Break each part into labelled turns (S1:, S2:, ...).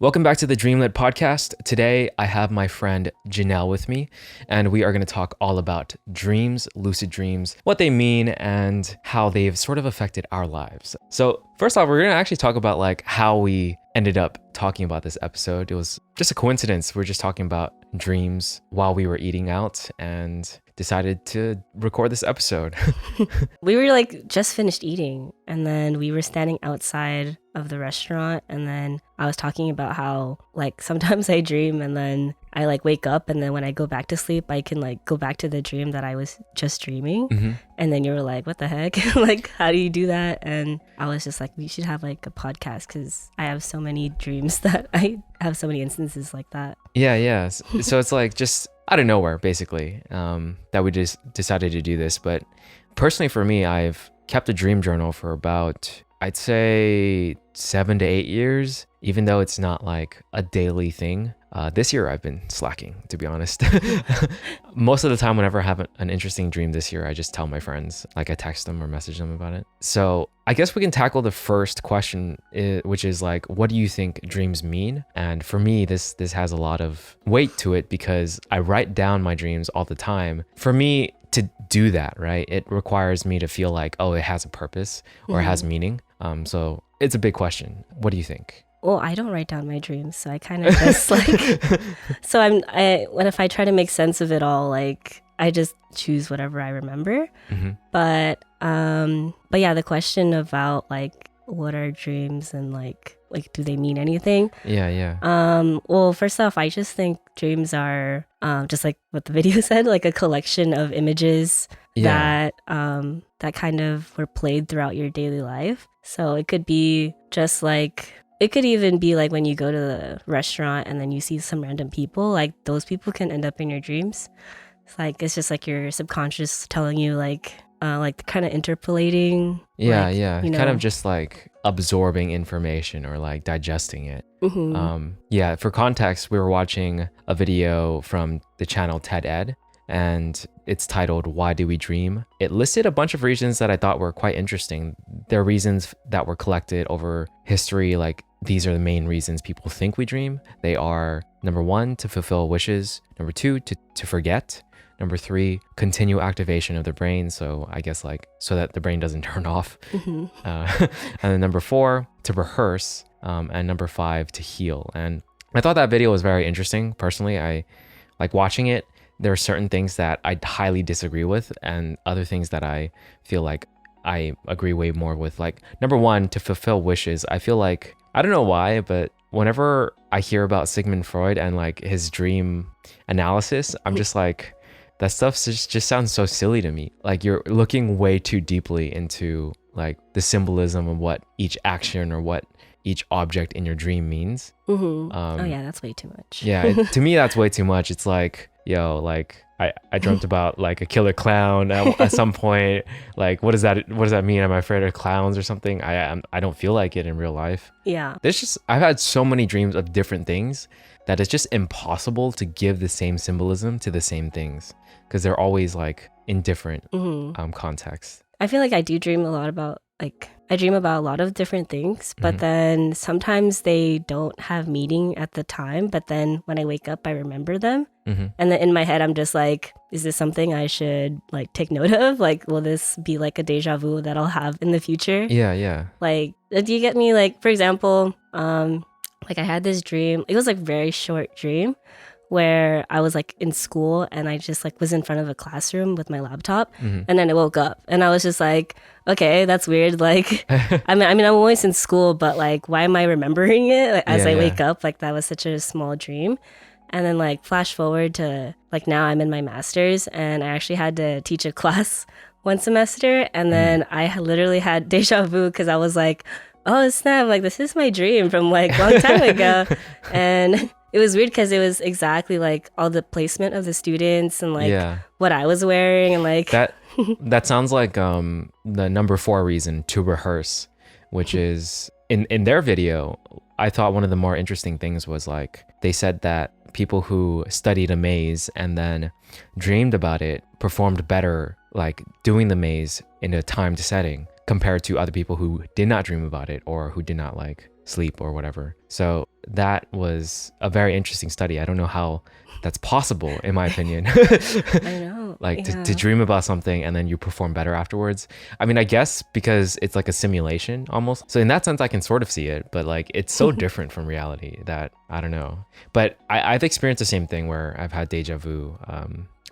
S1: Welcome back to the Dreamlet Podcast. Today, I have my friend Janelle with me, and we are going to talk all about dreams, lucid dreams, what they mean, and how they've sort of affected our lives. So first off, we're going to actually talk about like how we ended up talking about this episode. It was just a coincidence. We're just talking about dreams while we were eating out and decided to record this episode.
S2: We were like just finished eating, and then we were standing outside of the restaurant, and then I was talking about how like sometimes I dream and then I like wake up, and then when I go back to sleep I can like go back to the dream that I was just dreaming. And then you were like, what the heck? Like, how do you do that? And I was just like, we should have like a podcast because I have so many dreams that I have so many instances like that.
S1: Yeah. So it's like just out of nowhere, basically, that we just decided to do this. But personally for me, I've kept a dream journal for about, I'd say 7 to 8 years, even though it's not like a daily thing. This year I've been slacking, to be honest. Most of the time, whenever I have an interesting dream this year, I just tell my friends, like I text them or message them about it. So I guess we can tackle the first question, which is like, what do you think dreams mean? And for me, this has a lot of weight to it because I write down my dreams all the time. For me to do that, right, it requires me to feel like, oh, it has a purpose or it has meaning. So it's a big question. What do you think?
S2: Well, I don't write down my dreams, so I kind of just like, if I try to make sense of it all, like I just choose whatever I remember. But yeah, the question about like, what are dreams and like do they mean anything?
S1: Yeah.
S2: Well, first off, I just think dreams are just like what the video said, like a collection of images that kind of were played throughout your daily life. So it could be just like, it could even be like when you go to the restaurant and then you see some random people, like those people can end up in your dreams. It's just like your subconscious telling you like kind of interpolating.
S1: Yeah. Kind of just like absorbing information or like digesting it. For context, we were watching a video from the channel TED Ed, and it's titled, Why Do We Dream? It listed a bunch of reasons that I thought were quite interesting. There are reasons that were collected over history, like these are the main reasons people think we dream. They are, number 1, to fulfill wishes. Number 2, to forget. Number 3, continue activation of the brain. So I guess like so that the brain doesn't turn off. And then number 4, to rehearse. And number 5, to heal. And I thought that video was very interesting. Personally, I like watching it. There are certain things that I highly disagree with and other things that I feel like I agree way more with. Like number 1, to fulfill wishes. I feel like, I don't know why, but whenever I hear about Sigmund Freud and like his dream analysis, I'm just like, that stuff just sounds so silly to me. Like you're looking way too deeply into like the symbolism of what each action or what each object in your dream means.
S2: Oh yeah, that's way too much.
S1: Yeah, to me that's way too much. It's like, yo, like I dreamt about like a killer clown at some point. Like what does that mean? Am I afraid of clowns or something? I don't feel like it in real life.
S2: Yeah.
S1: I've had so many dreams of different things that it's just impossible to give the same symbolism to the same things because they're always like in different contexts.
S2: I feel like I do dream a lot about I dream about a lot of different things, but then sometimes they don't have meaning at the time. But then when I wake up, I remember them. And then in my head, I'm just like, is this something I should like take note of? Like, will this be like a deja vu that I'll have in the future?
S1: Yeah.
S2: Like, do you get me? Like, for example, like I had this dream. It was like very short dream where I was like in school and I just like was in front of a classroom with my laptop and then I woke up and I was just like, okay, that's weird. Like, I mean, I'm always in school, but like, why am I remembering it like, as I wake up? Like that was such a small dream. And then like flash forward to like now I'm in my master's and I actually had to teach a class one semester. And then I literally had deja vu because I was like, oh snap, like this is my dream from like a long time ago. And it was weird because it was exactly like all the placement of the students and like what I was wearing and like
S1: that sounds like the number 4 reason, to rehearse, which is in their video. I thought one of the more interesting things was like they said that people who studied a maze and then dreamed about it performed better like doing the maze in a timed setting compared to other people who did not dream about it or who did not like sleep or whatever. So that was a very interesting study. I don't know how that's possible, in my opinion.
S2: I know.
S1: Like to dream about something and then you perform better afterwards. I mean, I guess because it's like a simulation almost. So in that sense, I can sort of see it, but like it's so different from reality that I don't know. But I've experienced the same thing where I've had deja vu.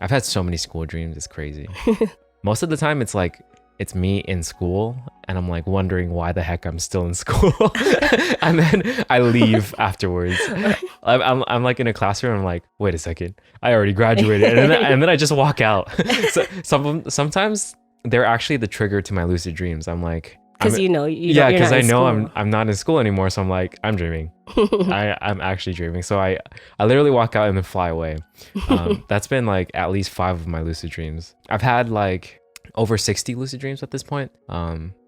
S1: I've had so many school dreams. It's crazy. Most of the time it's like, it's me in school and I'm like wondering why the heck I'm still in school. And then I leave afterwards. I'm like in a classroom. I'm like, wait a second, I already graduated. And then I just walk out. So sometimes they're actually the trigger to my lucid dreams. I'm like,
S2: because
S1: because I know I'm not in school anymore. So I'm like, I'm dreaming. I'm actually dreaming. So I literally walk out and then fly away. That's been like at least 5 of my lucid dreams. I've had like over 60 lucid dreams at this point.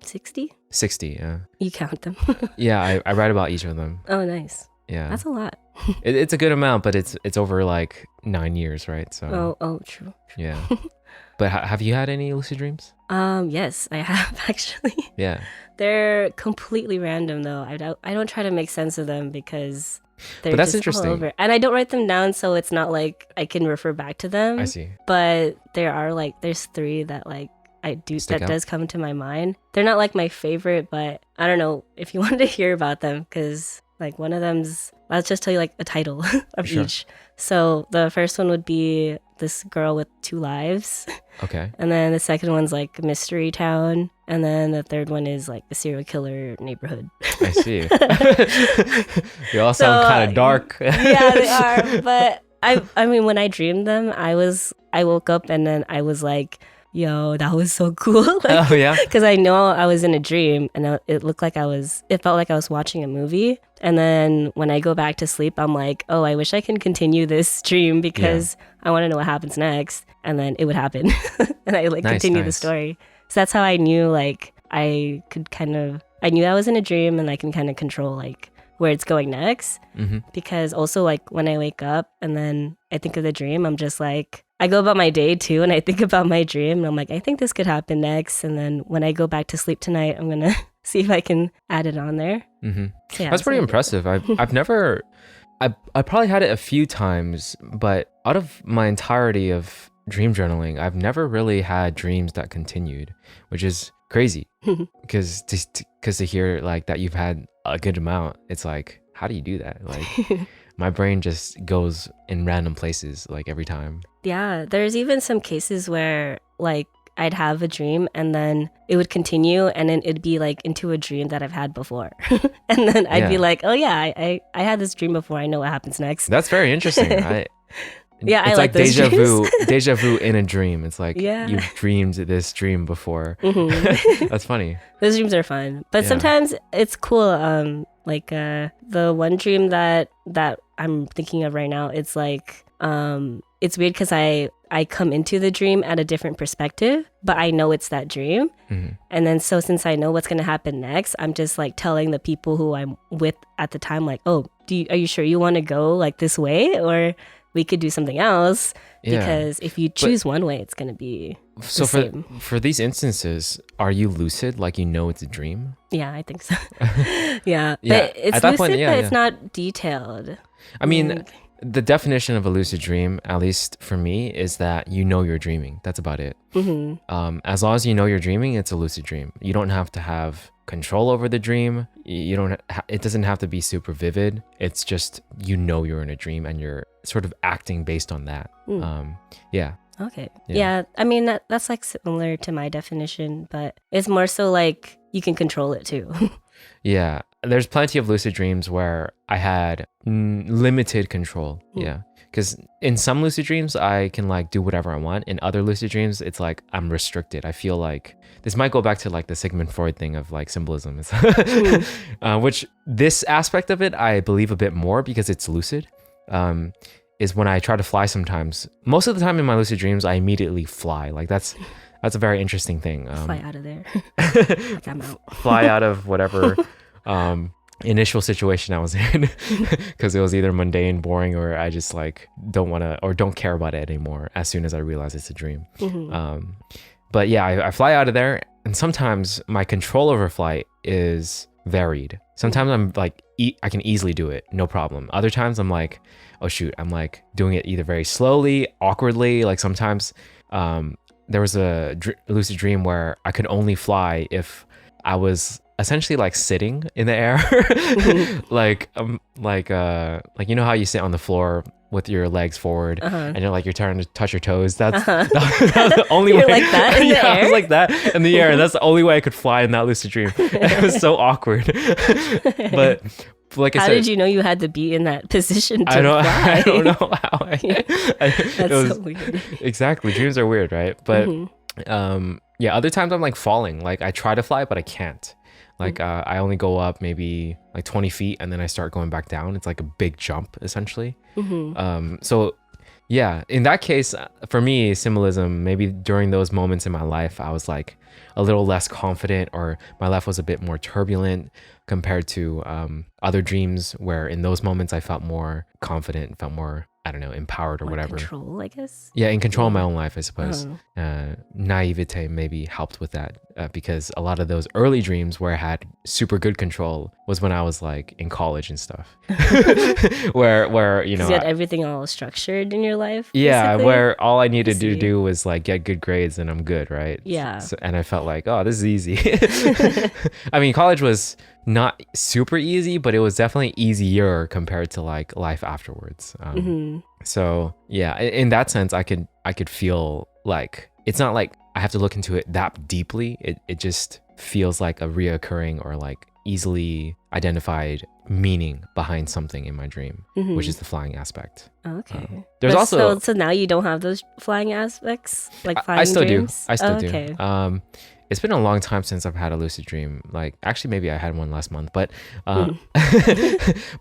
S2: 60?
S1: 60, yeah.
S2: You count them?
S1: Yeah, I write about each of them.
S2: Oh, nice.
S1: Yeah.
S2: That's a lot.
S1: It's a good amount, but it's over like 9 years, right? So.
S2: Oh, true.
S1: Yeah. But have you had any lucid dreams?
S2: Yes, I have actually.
S1: Yeah.
S2: They're completely random though. I don't try to make sense of them because they're
S1: that's
S2: just
S1: interesting.
S2: all over. And I don't write them down, so it's not like I can refer back to them.
S1: I see.
S2: But there's 3 that like does come to my mind. They're not like my favorite, but I don't know if you wanted to hear about them because like one of them's, let's just tell you like a title of
S1: Sure.
S2: each. So the first one would be this girl with 2 lives.
S1: Okay.
S2: And then the second one's like Mystery Town. And then the third one is like the serial killer neighborhood.
S1: I see. They all sound kind of dark.
S2: Yeah, they are. But I mean, when I dreamed them, I woke up and then I was like, yo, that was so cool. Like,
S1: oh yeah.
S2: Because I know I was in a dream and it felt like I was watching a movie. And then when I go back to sleep, I'm like, oh, I wish I can continue this dream because I want to know what happens next. And then it would happen. And I continue the story. So that's how I knew like I knew I was in a dream and I can kind of control like where it's going next.
S1: Mm-hmm.
S2: Because also like when I wake up and then I think of the dream, I'm just like, I go about my day too and I think about my dream and I'm like, I think this could happen next. And then when I go back to sleep tonight, I'm going to see if I can add it on there.
S1: Mm-hmm.
S2: So, yeah,
S1: that's pretty impressive. I've never, I probably had it a few times, but out of my entirety of dream journaling, I've never really had dreams that continued, which is crazy because to hear like that you've had a good amount, it's like, how do you do that? Like my brain just goes in random places like every time.
S2: Yeah, there's even some cases where like I'd have a dream and then it would continue and then it'd be like into a dream that I've had before. And then I'd be like, oh yeah, I had this dream before. I know what happens next.
S1: That's very interesting.
S2: Yeah,
S1: it's
S2: I like
S1: deja
S2: dreams.
S1: deja vu in a dream. It's like you've dreamed this dream before.
S2: Mm-hmm.
S1: That's funny.
S2: Those dreams are fun, but sometimes it's cool. Like the one dream that I'm thinking of right now, it's like it's weird because I come into the dream at a different perspective, but I know it's that dream. Mm-hmm. And then so since I know what's going to happen next, I'm just like telling the people who I'm with at the time, like, oh, are you sure you want to go like this way? Or we could do something else, because if you choose one way, it's going to be
S1: so
S2: the same.
S1: For these instances, are you lucid? Like you know it's a dream?
S2: Yeah, I think so. Yeah, but it's lucid, point, but it's not detailed.
S1: I mean, the definition of a lucid dream, at least for me, is that you know you're dreaming. That's about it. Mm-hmm. As long as you know you're dreaming, it's a lucid dream. You don't have to have control over the dream. You don't. It doesn't have to be super vivid. It's just you know you're in a dream and you're sort of acting based on that. Yeah.
S2: Okay. Yeah. I mean that's like similar to my definition, but it's more so like you can control it too. Yeah.
S1: There's plenty of lucid dreams where I had limited control. Yeah. Because in some lucid dreams, I can like do whatever I want. In other lucid dreams, it's like I'm restricted. I feel like this might go back to like the Sigmund Freud thing of like symbolism, which this aspect of it, I believe a bit more because it's lucid. Is when I try to fly sometimes. Most of the time in my lucid dreams, I immediately fly. Like that's a very interesting thing.
S2: Fly out of there. Like I'm out.
S1: Fly out of whatever initial situation I was in, because it was either mundane, boring, or I just like don't want to or don't care about it anymore as soon as I realize it's a dream. Mm-hmm. But yeah, I fly out of there, and sometimes my control over flight is varied. Sometimes I'm like, I can easily do it, no problem. Other times I'm like, oh shoot, I'm like doing it either very slowly, awkwardly. Like sometimes there was a lucid dream where I could only fly if I was essentially like sitting in the air. like you know how you sit on the floor with your legs forward and you're trying to touch your toes. That's that was the only way.
S2: Like that in the air?
S1: I was like that in the air, and that's the only way I could fly in that lucid dream. It was so awkward. But like I said,
S2: how did you know you had to be in that position to fly?
S1: I don't know how.
S2: That's so weird.
S1: Exactly, dreams are weird, right? But yeah, other times I'm like falling. Like I try to fly, but I can't. Like I only go up maybe like 20 feet and then I start going back down. It's like a big jump essentially. So yeah, in that case, for me, symbolism, maybe during those moments in my life, I was like a little less confident, or my life was a bit more turbulent compared to other dreams where in those moments I felt more confident, felt more, I don't know, empowered or whatever.
S2: Control, I guess.
S1: Yeah, in control of my own life, I suppose. Naivete maybe helped with that because a lot of those early dreams where I had super good control was when I was like in college and stuff, where you know,
S2: you had everything all structured in your life.
S1: Yeah,
S2: basically?
S1: where all I needed to do was like get good grades and I'm good, right?
S2: Yeah.
S1: So, and I felt like, oh, this is easy. I mean, college was not super easy, but it was definitely easier compared to like life afterwards. So yeah, in that sense, I could feel like it's not like I have to look into it that deeply. It just feels like a reoccurring or like easily identified meaning behind something in my dream, which is the flying aspect.
S2: Okay.
S1: There's also
S2: so now you don't have those flying aspects, like flying
S1: I still
S2: dreams?
S1: do. I still do. It's been a long time since I've had a lucid dream. Like actually maybe I had one last month, but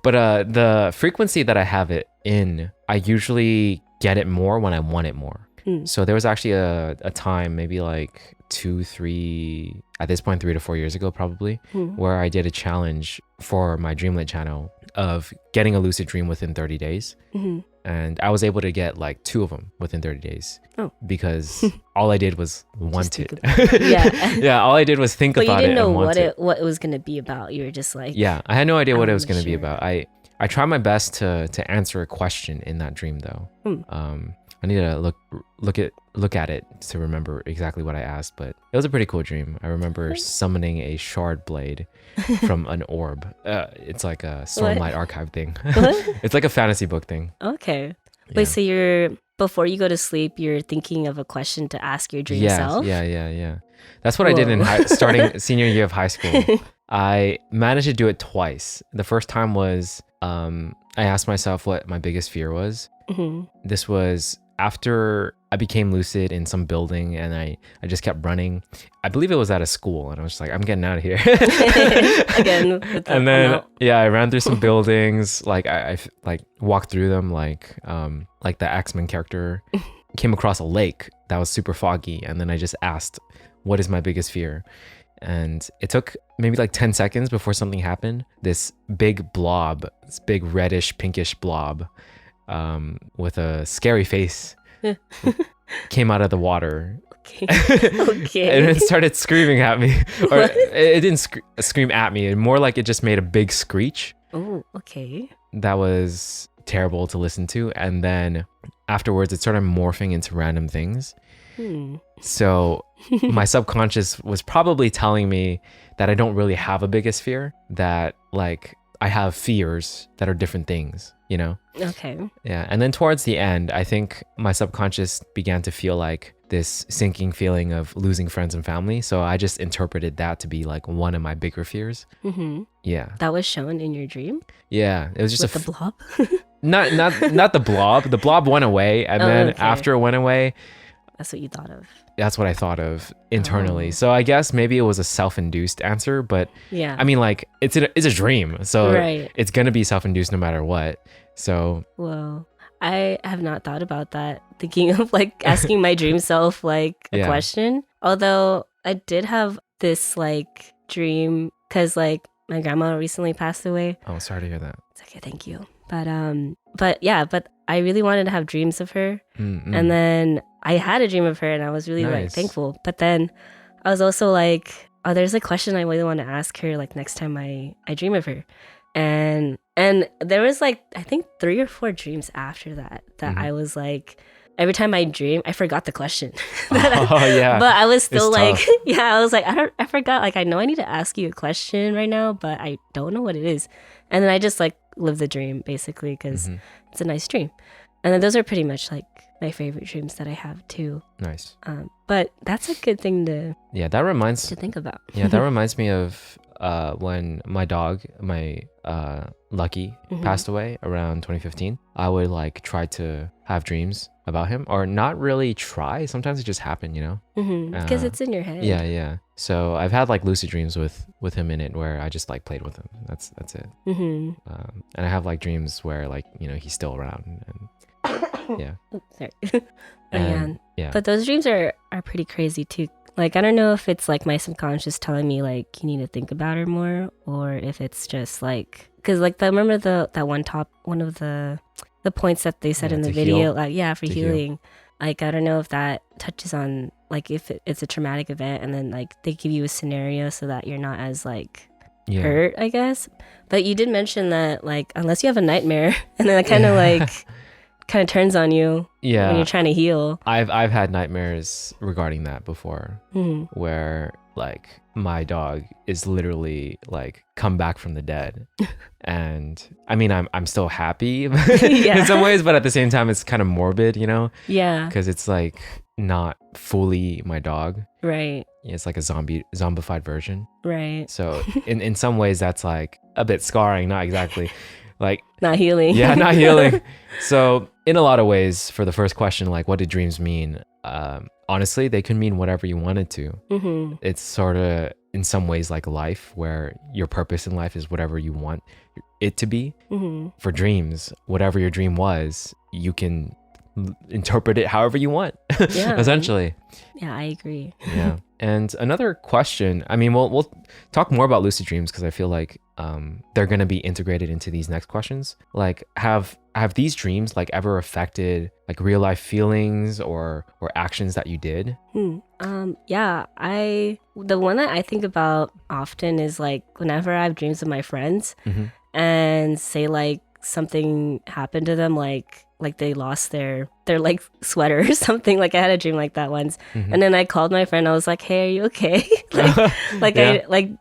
S1: the frequency that I have it in, I usually get it more when I want it more. So there was actually a time, maybe like 3 to 4 years ago probably, where I did a challenge for my Dreamlet channel of getting a lucid dream within 30 days. And I was able to get like 2 of them within 30 days because all I did was want it. Yeah, all I did was think about it.
S2: But you didn't know
S1: what
S2: it was going to be about. You were just like,
S1: yeah, I had no idea what it was going to be about. I tried my best to answer a question in that dream though. I need to look at it to remember exactly what I asked, but it was a pretty cool dream. I remember summoning a shard blade from an orb. It's like a Stormlight Archive thing. It's like a fantasy book thing.
S2: Okay. Wait, so before you go to sleep, you're thinking of a question to ask your dream self?
S1: Yeah. That's what I did in starting senior year of high school. I managed to do it twice. The first time was I asked myself what my biggest fear was. This was after I became lucid in some building and I just kept running. I believe it was at a school and I was just like, I'm getting out of here.
S2: Again.
S1: And then, I ran through some buildings. Like I like walked through them like the X-Men character came across a lake that was super foggy. And then I just asked, what is my biggest fear? And it took maybe like 10 seconds before something happened. This big blob, this big reddish pinkish blob with a scary face came out of the water.
S2: Okay.
S1: And it started screaming at me. Or it didn't scream at me. More like it just made a big screech.
S2: Oh, okay.
S1: That was terrible to listen to. And then afterwards, it started morphing into random things. So my subconscious was probably telling me that I don't really have a biggest fear, that like I have fears that are different things, you know?
S2: Okay.
S1: Yeah. And then towards the end, I think my subconscious began to feel like this sinking feeling of losing friends and family. So I just interpreted that to be like one of my bigger fears. Yeah.
S2: That was shown in your dream?
S1: Yeah. It was just
S2: the blob?
S1: not the blob. The blob went away. And then after it went away,
S2: that's what you thought of.
S1: That's what I thought of internally. So I guess maybe it was a self-induced answer, but
S2: yeah,
S1: I mean, like it's a dream, so
S2: right.
S1: It's gonna be self-induced no matter what. So
S2: well, I have not thought about that. Thinking of like asking my dream self like a question. Although I did have this like dream because like my grandma recently passed away.
S1: Oh, sorry to hear that.
S2: It's okay, thank you. But I really wanted to have dreams of her. And then I had a dream of her and I was really like thankful. But then I was also like, oh, there's a question I really want to ask her like next time I dream of her. And there was like, I think 3 or 4 dreams after that I was like, every time I dream, I forgot the question.
S1: Yeah.
S2: But I was still
S1: It's
S2: like,
S1: tough.
S2: yeah, I was like, I forgot. Like, I know I need to ask you a question right now, but I don't know what it is. And then I just like live the dream basically because it's a nice dream. And then those are pretty much like my favorite dreams that I have too.
S1: Nice.
S2: But that's a good thing to think about.
S1: Yeah, that reminds me of when my dog, my Lucky, passed away around 2015. I would like try to have dreams about him, or not really try. Sometimes it just happened, you know?
S2: Because it's in your head.
S1: Yeah. So I've had like lucid dreams with him in it, where I just like played with him. That's it. And I have like dreams where like, you know, he's still around, and yeah.
S2: Sorry.
S1: And, yeah.
S2: But those dreams are pretty crazy too. Like, I don't know if it's like my subconscious telling me like you need to think about her more, or if it's just like, because like remember that one of the points that they said in the video, like for healing. Like, I don't know if that touches on like if it's a traumatic event, and then like they give you a scenario so that you're not as like hurt, I guess. But you did mention that like unless you have a nightmare, and then it kind of turns on you when you're trying to heal.
S1: I've had nightmares regarding that before, where like my dog is literally like come back from the dead. And I mean, I'm still happy in some ways, but at the same time it's kind of morbid, you know?
S2: Yeah.
S1: Because it's like not fully my dog.
S2: Right.
S1: It's like a zombified version.
S2: Right.
S1: So in some ways that's like a bit scarring, not exactly. Like
S2: not healing.
S1: Yeah, not healing. So in a lot of ways, for the first question, like what do dreams mean? Honestly, they can mean whatever you want it to. It's sort of in some ways like life, where your purpose in life is whatever you want it to be. For dreams, whatever your dream was, you can interpret it however you want. Essentially.
S2: Yeah, I agree.
S1: Yeah. And another question, I mean, we'll talk more about lucid dreams because I feel like they're going to be integrated into these next questions. Like, have these dreams like ever affected like real life feelings or actions that you did?
S2: Yeah, the one that I think about often is like whenever I have dreams of my friends and say like something happened to them, like they lost their like sweater or something. Like I had a dream like that once, and then I called my friend. I was like, "Hey, are you okay?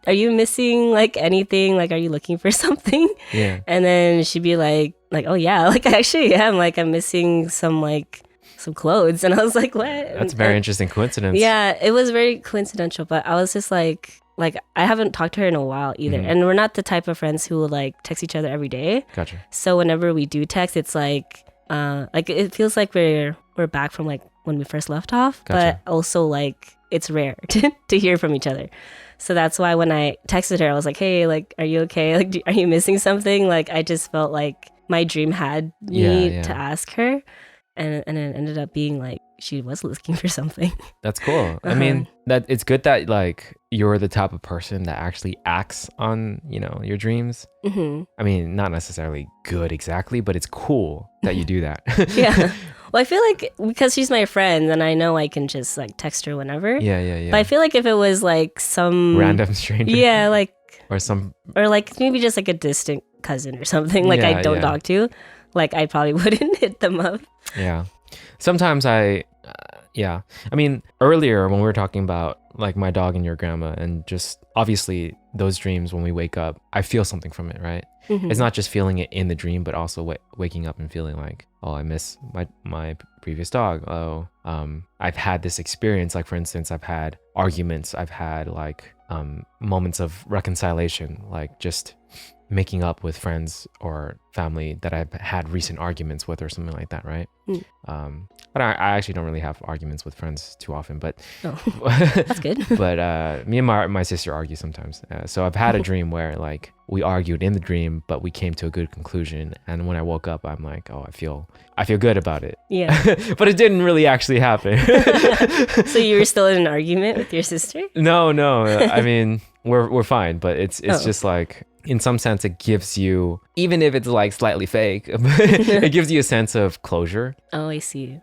S2: Are you missing like anything? Like, are you looking for something?"
S1: Yeah.
S2: And then she'd be like, "Oh yeah, like I actually am. Like I'm missing some clothes." And I was like, "What?"
S1: That's a very interesting coincidence.
S2: Yeah, it was very coincidental, but I was just like I haven't talked to her in a while either. And we're not the type of friends who will like text each other every day.
S1: Gotcha.
S2: So whenever we do text, it's like it feels like we're back from like when we first left off.
S1: Gotcha.
S2: But also like it's rare to hear from each other. So that's why when I texted her, I was like, "Hey, like, are you okay? Like, are you missing something?" Like, I just felt like my dream had me to ask her. And it ended up being like she was looking for something.
S1: That's cool. I mean, that it's good that like you're the type of person that actually acts on, you know, your dreams. I mean, not necessarily good exactly, but it's cool that you do that.
S2: Yeah. Well, I feel like because she's my friend, and I know I can just like text her whenever.
S1: Yeah.
S2: But I feel like if it was like some
S1: random stranger.
S2: Yeah, like
S1: or
S2: like maybe just like a distant cousin or something like I don't talk to, like I probably wouldn't hit them up.
S1: Yeah. Sometimes I mean, earlier when we were talking about like my dog and your grandma, and just obviously those dreams when we wake up, I feel something from it, right? It's not just feeling it in the dream, but also waking up and feeling like, oh, I miss my previous dog. Oh, I've had this experience. Like, for instance, I've had arguments. I've had like moments of reconciliation, like just making up with friends or family that I've had recent arguments with or something like that, right? But I actually don't really have arguments with friends too often, but
S2: that's good.
S1: But me and my sister argue sometimes. So I've had a dream where like we argued in the dream, but we came to a good conclusion. And when I woke up, I'm like, oh, I feel good about it.
S2: Yeah.
S1: But it didn't really actually happen.
S2: So you were still in an argument with your sister?
S1: No. I mean, we're fine, but it's just like, in some sense, it gives you, even if it's like slightly fake, it gives you a sense of closure.
S2: Oh, I see.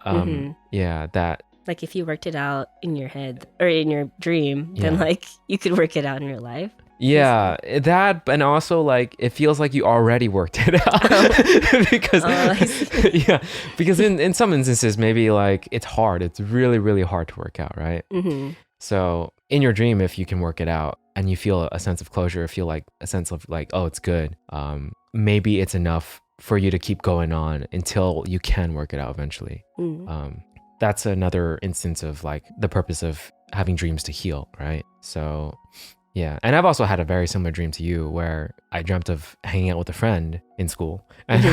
S1: Yeah, that
S2: Like if you worked it out in your head or in your dream, then like you could work it out in your life.
S1: Yeah, that, and also like it feels like you already worked it out because yeah, because in some instances maybe like it's hard. It's really, really hard to work out, right? So in your dream, if you can work it out and you feel a sense of closure, feel like a sense of like, oh, it's good. Maybe it's enough for you to keep going on until you can work it out eventually. That's another instance of like the purpose of having dreams to heal, right? So yeah, and I've also had a very similar dream to you where I dreamt of hanging out with a friend in school and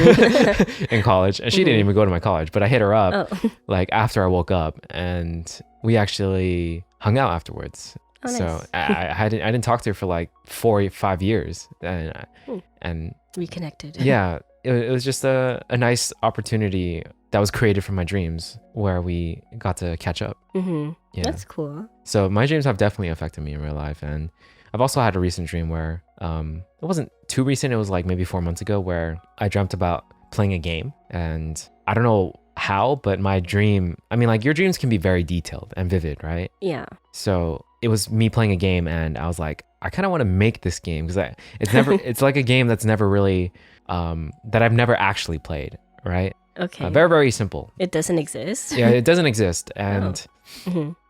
S1: in college, and she didn't even go to my college, but I hit her up like after I woke up, and we actually hung out afterwards. Oh, so nice. I didn't talk to her for like 4 or 5 years, and
S2: reconnected.
S1: Yeah, it was just a nice opportunity that was created from my dreams where we got to catch up.
S2: Yeah. That's cool.
S1: So my dreams have definitely affected me in real life, and I've also had a recent dream where it wasn't too recent. It was like maybe 4 months ago where I dreamt about playing a game, and I don't know how, but my dream, I mean, like your dreams can be very detailed and vivid, right?
S2: Yeah.
S1: So it was me playing a game, and I was like, I kind of want to make this game because it's like a game that's never really that I've never actually played, right?
S2: Okay.
S1: Very, very simple.
S2: It doesn't exist.
S1: Yeah, it doesn't exist, and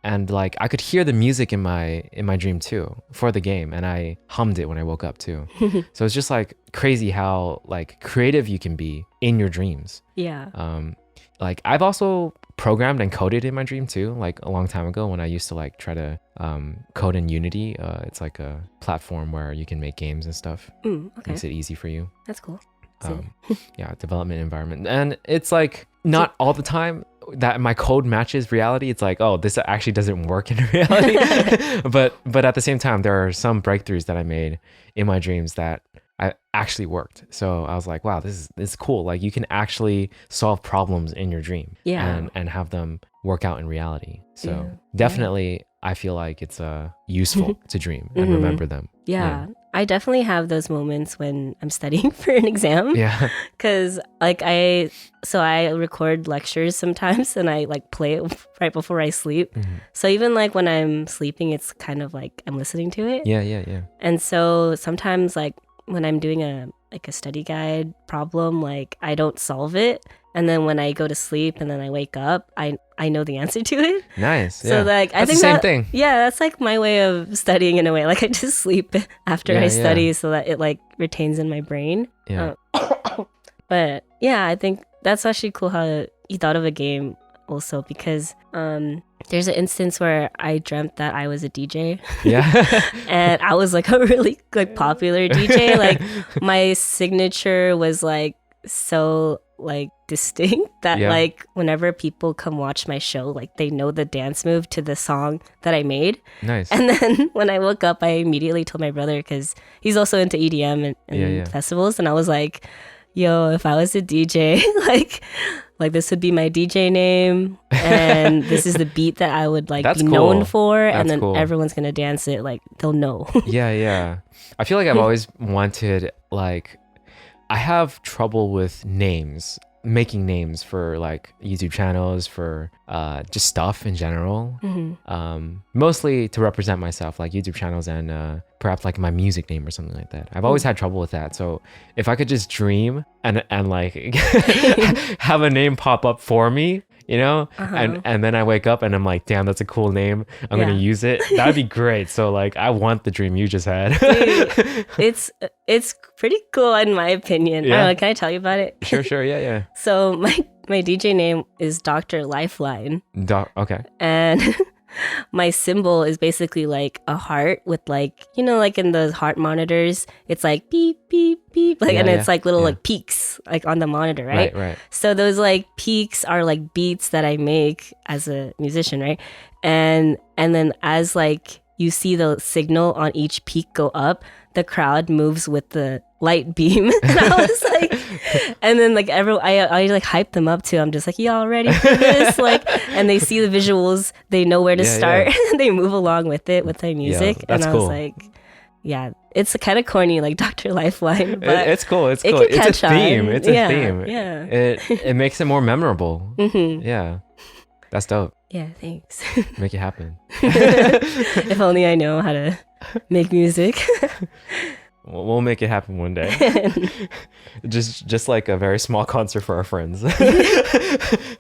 S1: and like I could hear the music in my dream too for the game, and I hummed it when I woke up too. So it's just like crazy how like creative you can be in your dreams.
S2: Yeah.
S1: Like I've also programmed and coded in my dream too, like a long time ago when I used to like try to code in Unity. It's like a platform where you can make games and stuff.
S2: Okay.
S1: Makes it easy for you.
S2: That's cool.
S1: Yeah, development environment. And it's like not all the time that my code matches reality. It's like, oh, this actually doesn't work in reality. but at the same time, there are some breakthroughs that I made in my dreams that I actually worked. So I was like, wow, this is cool. Like you can actually solve problems in your dream and have them work out in reality. So definitely I feel like it's useful to dream and remember them.
S2: Yeah. I definitely have those moments when I'm studying for an exam.
S1: Yeah.
S2: Because like I record lectures sometimes and I like play it right before I sleep. So even like when I'm sleeping, it's kind of like I'm listening to it.
S1: Yeah.
S2: And so sometimes like when I'm doing a study guide problem, like I don't solve it. And then when I go to sleep and then I wake up, I know the answer to it.
S1: Nice.
S2: So like I think
S1: that's the same thing.
S2: Yeah, that's like my way of studying in a way. Like I just sleep after I study so that it like retains in my brain.
S1: Yeah.
S2: But yeah, I think that's actually cool how you thought of a game also because there's an instance where I dreamt that I was a DJ. Yeah. And I was like a really like popular DJ. Like my signature was like so like distinct that like whenever people come watch my show, like they know the dance move to the song that I made.
S1: Nice.
S2: And then when I woke up, I immediately told my brother because he's also into EDM and festivals, and I was like, yo, if I was a DJ, like this would be my DJ name, and this is the beat that I would like be known for, and then everyone's gonna dance it, like they'll know. Yeah.
S1: I feel like I've always wanted, like, I have trouble with names, making names for like YouTube channels, for just stuff in general. Mostly to represent myself, like YouTube channels and perhaps like my music name or something like that. I've always had trouble with that. So if I could just dream and like have a name pop up for me, you know, and then I wake up and I'm like, damn, that's a cool name, I'm gonna use it, that'd be great. So like I want the dream you just had. Dude,
S2: it's pretty cool in my opinion. I don't know, can I tell you about it?
S1: Sure. Yeah.
S2: So my DJ name is Dr. Lifeline.
S1: Okay.
S2: And my symbol is basically like a heart with like, you know, like in the heart monitors, it's like beep, beep, beep. Like, and it's like little like peaks like on the monitor, right?
S1: Right.
S2: So those like peaks are like beats that I make as a musician, right? And then as like you see the signal on each peak go up, the crowd moves with the light beam. And I was like, and then like I like hype them up too. I'm just like, y'all ready for this? Like, and they see the visuals, they know where to start. They move along with it with my music. And I was like, yeah, it's kind of corny, like Dr. Lifeline, but
S1: it's cool. It's cool. It's a theme. It's a theme. Yeah. It makes it more memorable. Yeah. That's dope.
S2: Yeah, thanks.
S1: Make it happen.
S2: If only I know how to make music.
S1: We'll make it happen one day. just like a very small concert for our friends.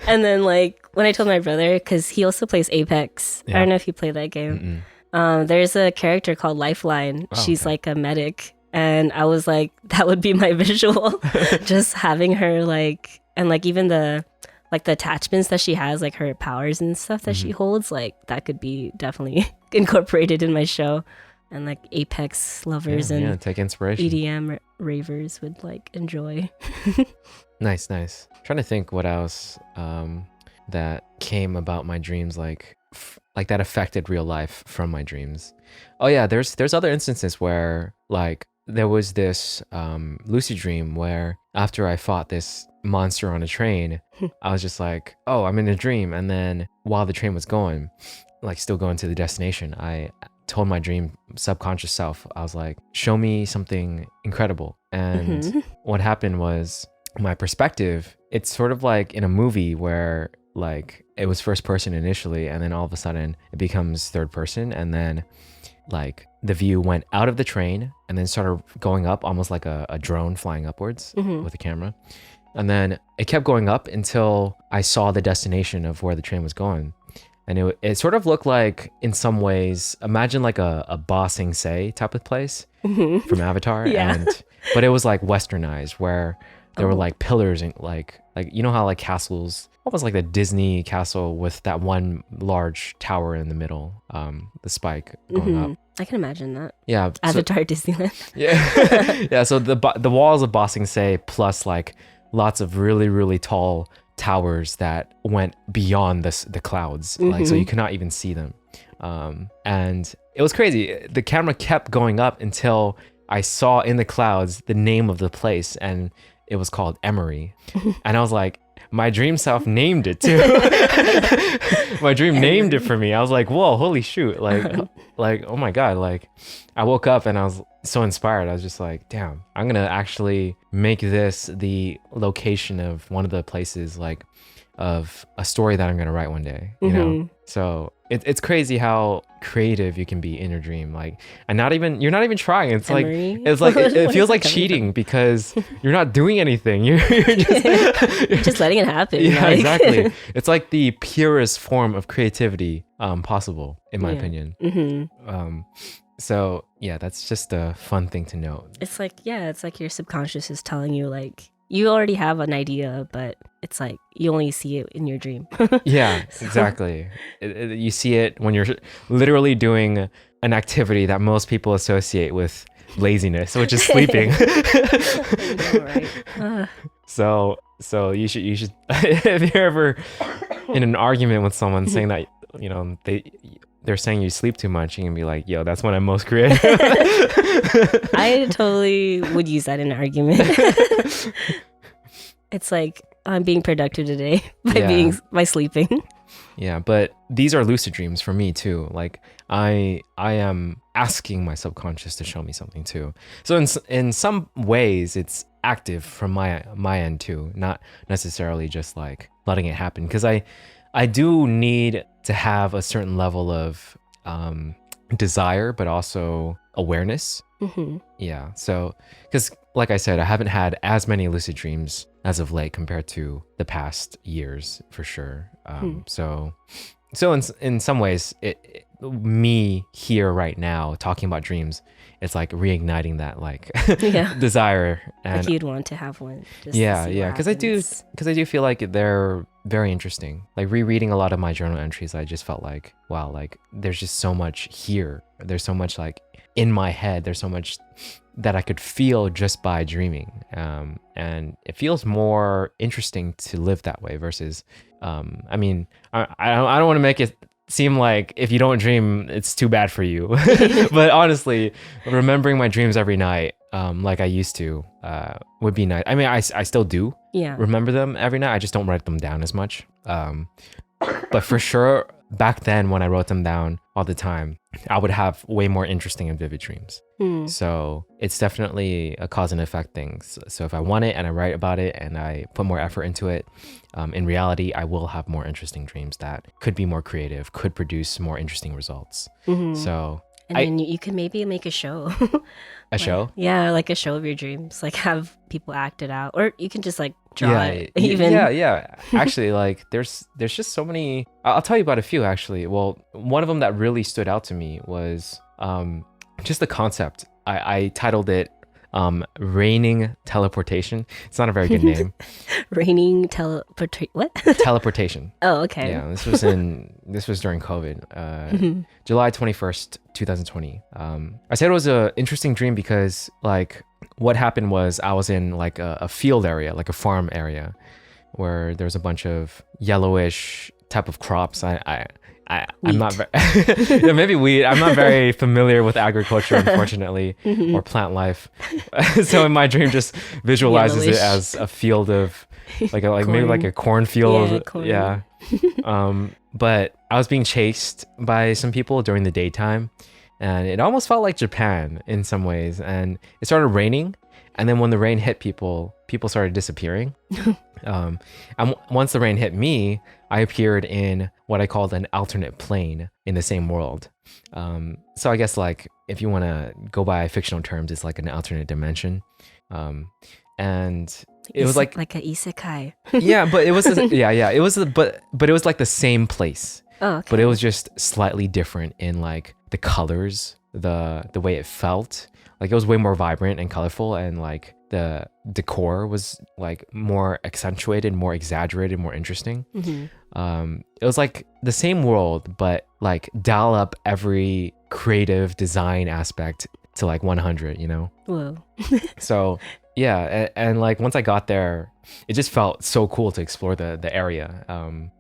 S2: And then like when I told my brother, because he also plays Apex.
S1: Yeah.
S2: I don't know if you play that game. There's a character called Lifeline. She's like a medic. And I was like, that would be my visual. Just having her like, and like even the attachments that she has, like her powers and stuff that she holds, like that could be definitely incorporated in my show. And like Apex lovers and
S1: take inspiration.
S2: EDM ravers would like enjoy.
S1: Nice. Trying to think what else that came about my dreams, like that affected real life from my dreams. Oh yeah, there's other instances where like there was this lucid dream where after I fought this monster on a train, I was just like, oh, I'm in a dream. And then while the train was going, like still going to the destination, I told my dream subconscious self, I was like, show me something incredible. And what happened was my perspective, it's sort of like in a movie where like it was first person initially, and then all of a sudden it becomes third person, and then like the view went out of the train and then started going up almost like a drone flying upwards with a camera. And then it kept going up until I saw the destination of where the train was going. And it sort of looked like, in some ways, imagine like a Ba Sing Se type of place from Avatar.
S2: Yeah.
S1: But it was like westernized, where there were like pillars and like you know how like castles, almost like the Disney castle with that one large tower in the middle, the spike going up.
S2: I can imagine that.
S1: Yeah.
S2: Avatar Disneyland.
S1: Yeah. Yeah. So the walls of Ba Sing Se plus like lots of really, really tall towers that went beyond the clouds, like so you could not even see them, and it was crazy. The camera kept going up until I saw in the clouds the name of the place, and it was called Emery. And I was like, my dream self named it too. My dream named it for me. I was like, whoa, holy shoot, like oh my god. Like I woke up and I was so inspired. I was just like, damn, I'm gonna actually make this the location of one of the places, like of a story that I'm gonna write one day, you know? So it's crazy how creative you can be in your dream, like, and you're not even trying. It's
S2: Emery?
S1: Like, it's like, it feels like cheating because you're not doing anything. You're
S2: just letting it happen.
S1: Yeah,
S2: like.
S1: Exactly. It's like the purest form of creativity possible, in my opinion. So yeah, that's just a fun thing to note.
S2: It's like your subconscious is telling you, like, you already have an idea, but it's like you only see it in your dream.
S1: Yeah, exactly. You see it when you're literally doing an activity that most people associate with laziness, which is sleeping.
S2: Right.
S1: So you should if you're ever in an argument with someone saying that, you know, they're saying you sleep too much, you can be like, yo, that's when I'm most creative.
S2: I totally would use that in an argument. It's like, I'm being productive today by sleeping.
S1: Yeah, but these are lucid dreams for me too. Like I am asking my subconscious to show me something too. So in some ways it's active from my end too, not necessarily just like letting it happen, because I do need to have a certain level of desire, but also awareness. Yeah. So, because like I said, I haven't had as many lucid dreams as of late compared to the past years, for sure. So in some ways, me here right now talking about dreams, it's like reigniting that like desire, and
S2: like you'd want to have one.
S1: Yeah, because I do feel like they're very interesting. Like rereading a lot of my journal entries, I just felt like, wow, like there's just so much here. There's so much like in my head. There's so much that I could feel just by dreaming, and it feels more interesting to live that way versus I mean, I don't want to make it seem like if you don't dream it's too bad for you. But honestly, remembering my dreams every night, like I used to, would be nice. I mean, I still do remember them every night. I just don't write them down as much. But for sure, back then when I wrote them down all the time, I would have way more interesting and vivid dreams. So it's definitely a cause and effect thing. So if I want it and I write about it and I put more effort into it, in reality, I will have more interesting dreams that could be more creative, could produce more interesting results. So
S2: and then you can maybe make a show.
S1: A show?
S2: Yeah, like a show of your dreams. Like have people act it out. Or you can just like draw it even.
S1: Yeah. Actually, like there's just so many. I'll tell you about a few actually. Well, one of them that really stood out to me was just the concept. I titled it Raining Teleportation. It's not a very good name.
S2: Raining what?
S1: Teleportation.
S2: Oh, okay.
S1: Yeah, this was during COVID, July 21st, 2020. I said it was a interesting dream because like what happened was I was in like a field area, like a farm area, where there was a bunch of yellowish type of crops. I'm not maybe wheat. I'm not very familiar with agriculture, unfortunately, or plant life. So in my dream, just visualizes it as a field of like maybe like a cornfield.
S2: Yeah, corn.
S1: Yeah. But I was being chased by some people during the daytime, and it almost felt like Japan in some ways. And it started raining, and then when the rain hit people started disappearing. And once the rain hit me, I appeared in what I called an alternate plane in the same world. So I guess like if you want to go by fictional terms, it's like an alternate dimension. And it was like
S2: an isekai.
S1: Yeah, but it was but it was like the same place.
S2: Oh, okay.
S1: But it was just slightly different in like the colors, the way it felt. Like it was way more vibrant and colorful, and like the decor was like more accentuated, more exaggerated, more interesting. It was like the same world, but like dial up every creative design aspect to like 100, you know?
S2: Whoa.
S1: So yeah, and like once I got there, it just felt so cool to explore the area.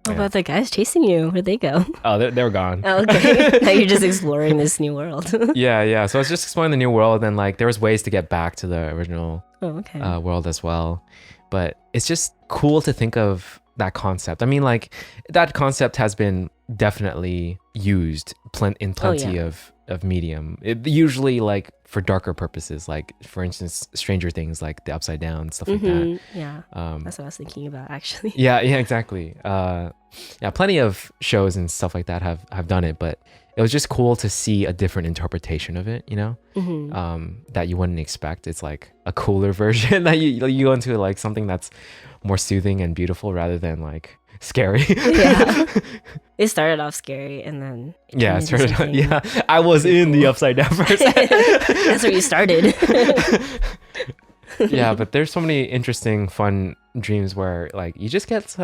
S2: What about the guys chasing you? Where'd they go?
S1: Oh, they were gone.
S2: Oh, okay. Now you're just exploring this new world.
S1: Yeah. So I was just exploring the new world, and like there was ways to get back to the original world as well. But it's just cool to think of that concept. I mean, like that concept has been definitely used in plenty of medium. Usually like for darker purposes, like for instance, Stranger Things, like the Upside Down, stuff like that.
S2: Yeah, that's what I was thinking about actually.
S1: Yeah, exactly. Plenty of shows and stuff like that have done it, but it was just cool to see a different interpretation of it, you know, that you wouldn't expect. It's like a cooler version that you go into like something that's more soothing and beautiful rather than like scary.
S2: Yeah. It started off scary and then
S1: I was in the Upside Down first.
S2: That's where you started.
S1: Yeah, but there's so many interesting fun dreams where like you just get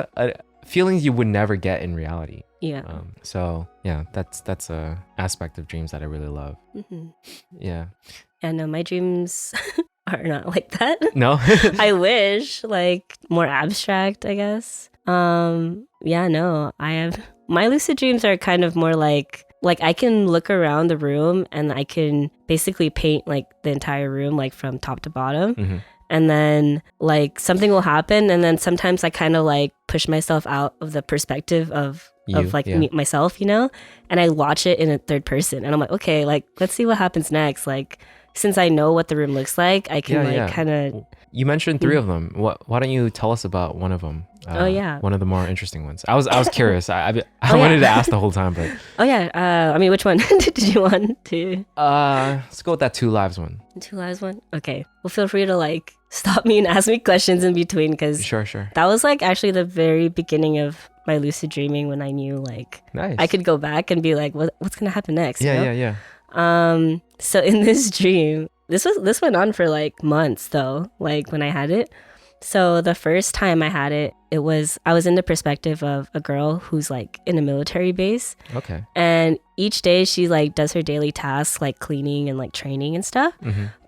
S1: feelings you would never get in reality.
S2: Yeah.
S1: So yeah, that's a aspect of dreams that I really love. Yeah.
S2: Yeah, no, my dreams are not like that.
S1: No?
S2: I wish, like more abstract, I guess. Yeah, no, my lucid dreams are kind of more like I can look around the room and I can basically paint like the entire room, like from top to bottom. And then like something will happen, and then sometimes I kind of like push myself out of the perspective of myself, you know, and I watch it in a third person, and I'm like, okay, like let's see what happens next. Like since I know what the room looks like, I can kind of.
S1: You mentioned 3 of them. Why don't you tell us about one of them? One of the more interesting ones. I was curious. I wanted to ask the whole time, but.
S2: Oh yeah. I mean, which one did you want to?
S1: Let's go with that 2 lives one.
S2: 2 lives one. Okay. Well, feel free to like stop me and ask me questions in between, because
S1: sure.
S2: That was like actually the very beginning of my lucid dreaming, when I knew like
S1: nice.
S2: I could go back and be like, what's gonna happen next?
S1: Yeah.
S2: So in this dream, this went on for like months though, like when I had it. So the first time I had it, I was in the perspective of a girl who's like in a military base.
S1: Okay.
S2: And each day she like does her daily tasks, like cleaning and like training and stuff.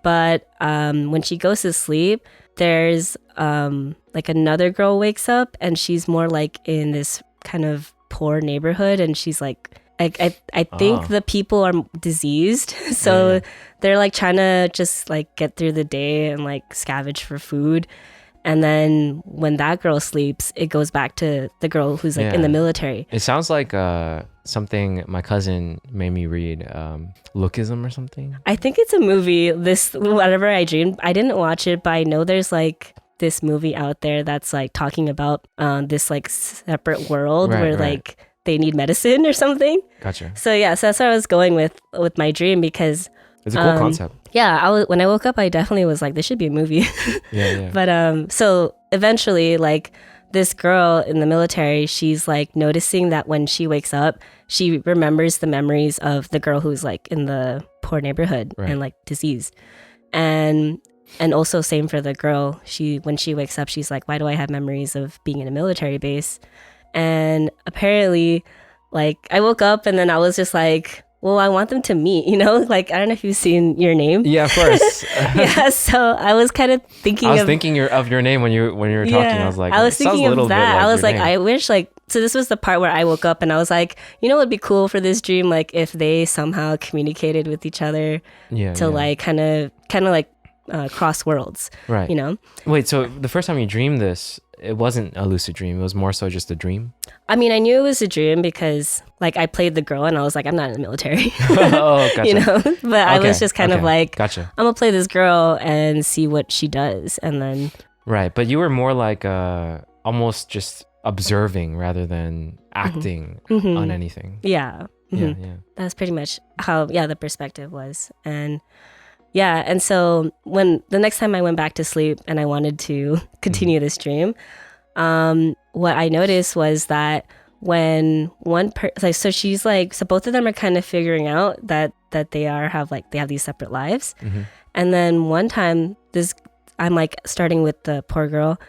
S2: But when she goes to sleep, there's like another girl wakes up, and she's more like in this kind of poor neighborhood, and she's like, I think the people are diseased, so they're like trying to just like get through the day and like scavenge for food. And then when that girl sleeps, it goes back to the girl who's like in the military.
S1: It sounds like something my cousin made me read, Lookism or something.
S2: I think it's a movie, this Whatever I Dreamed. I didn't watch it, but I know there's like this movie out there that's like talking about this like separate world where like they need medicine or something.
S1: Gotcha.
S2: So yeah, so that's what I was going with my dream, because
S1: it's a cool concept.
S2: Yeah, when I woke up, I definitely was like, this should be a movie.
S1: Yeah.
S2: But so eventually, like this girl in the military, she's like noticing that when she wakes up, she remembers the memories of the girl who's like in the poor neighborhood and like diseased. And also same for the girl. When she wakes up, she's like, why do I have memories of being in a military base? And apparently, like I woke up and then I was just like, well, I want them to meet, you know? Like, I don't know if you've seen Your Name.
S1: Yeah, of course.
S2: Yeah, so I was kind of thinking
S1: of your name when you were talking. I was like,
S2: I was thinking of that.
S1: Like
S2: I was like,
S1: name.
S2: I wish like, so this was the part where I woke up and I was like, you know what would be cool for this dream? Like if they somehow communicated with each other like kind of like cross worlds,
S1: right?
S2: You know?
S1: Wait, so the first time you dreamed this, it wasn't a lucid dream. It was more so just a dream?
S2: I mean, I knew it was a dream because like I played the girl and I was like, I'm not in the military.
S1: Oh, gotcha.
S2: You know? But I was just kind of like,
S1: gotcha.
S2: I'm going to play this girl and see what she does. And then...
S1: Right. But you were more like almost just observing rather than acting on anything.
S2: Yeah.
S1: Mm-hmm. Yeah.
S2: That's pretty much how, the perspective was. And yeah. And so when the next time I went back to sleep and I wanted to continue this dream, what I noticed was that when so she's like, so both of them are kind of figuring out that they have these separate lives. And then one time I'm like starting with the poor girl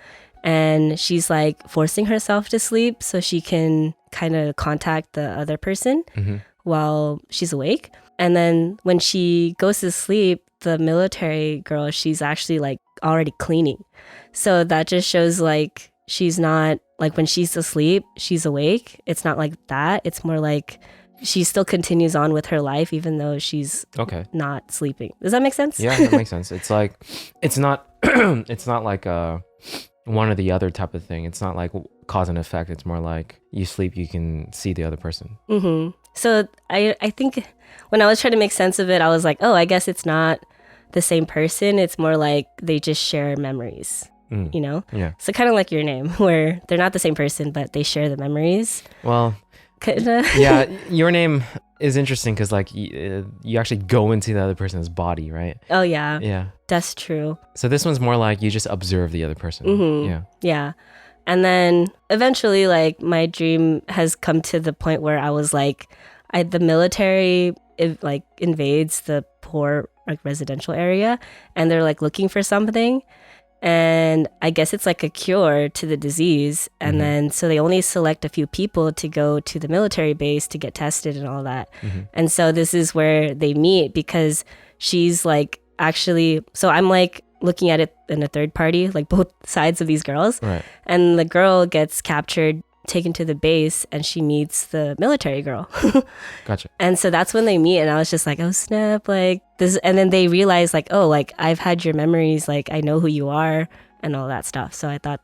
S2: and she's like forcing herself to sleep so she can kind of contact the other person while she's awake. And then when she goes to sleep, the military girl, she's actually like already cleaning. So that just shows like she's not like when she's asleep, she's awake. It's not like that. It's more like she still continues on with her life even though she's not sleeping. Does that make sense?
S1: Yeah, that makes sense. It's like it's not like one or the other type of thing. It's not like cause and effect. It's more like you sleep, you can see the other person.
S2: So I think when I was trying to make sense of it, I was like, oh, I guess it's not the same person. It's more like they just share memories, you know?
S1: Yeah.
S2: So kind of like Your Name, where they're not the same person, but they share the memories.
S1: Well, yeah, Your Name is interesting because like you actually go into the other person's body, right?
S2: Oh, yeah.
S1: Yeah.
S2: That's true.
S1: So this one's more like you just observe the other person. Yeah.
S2: Yeah. And then eventually, like, my dream has come to the point where I was like, the military invades the poor like residential area and they're like looking for something. And I guess it's like a cure to the disease. And then so they only select a few people to go to the military base to get tested and all that. And so this is where they meet because she's like actually, so I'm like looking at it in a third party, like both sides of these girls.
S1: Right.
S2: And the girl gets captured, taken to the base, and she meets the military girl.
S1: Gotcha.
S2: And so that's when they meet, and I was just like, oh snap, like this. And then they realize like, oh, like I've had your memories, like I know who you are and all that stuff. So I thought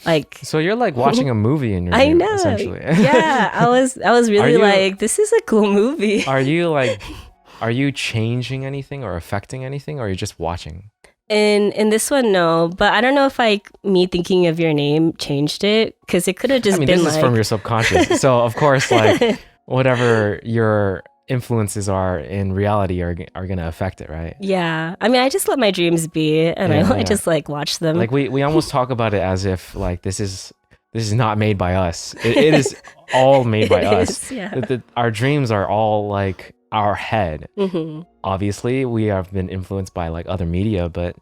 S2: like,
S1: so you're like watching a movie in your
S2: I
S1: dream,
S2: know,
S1: essentially.
S2: yeah. I was really like, this is a cool movie.
S1: Are you changing anything or affecting anything, or are you just watching?
S2: In this one, no, but I don't know if like me thinking of Your Name changed it, because it could have just been
S1: this
S2: like...
S1: is from your subconscious. So of course, like whatever your influences are in reality are gonna affect it, right?
S2: Yeah, I mean, I just let my dreams be, and I just like watch them.
S1: Like we almost talk about it as if like this is not made by us. It is all made by us.
S2: Yeah.
S1: Our dreams are all like our head. Obviously we have been influenced by like other media, but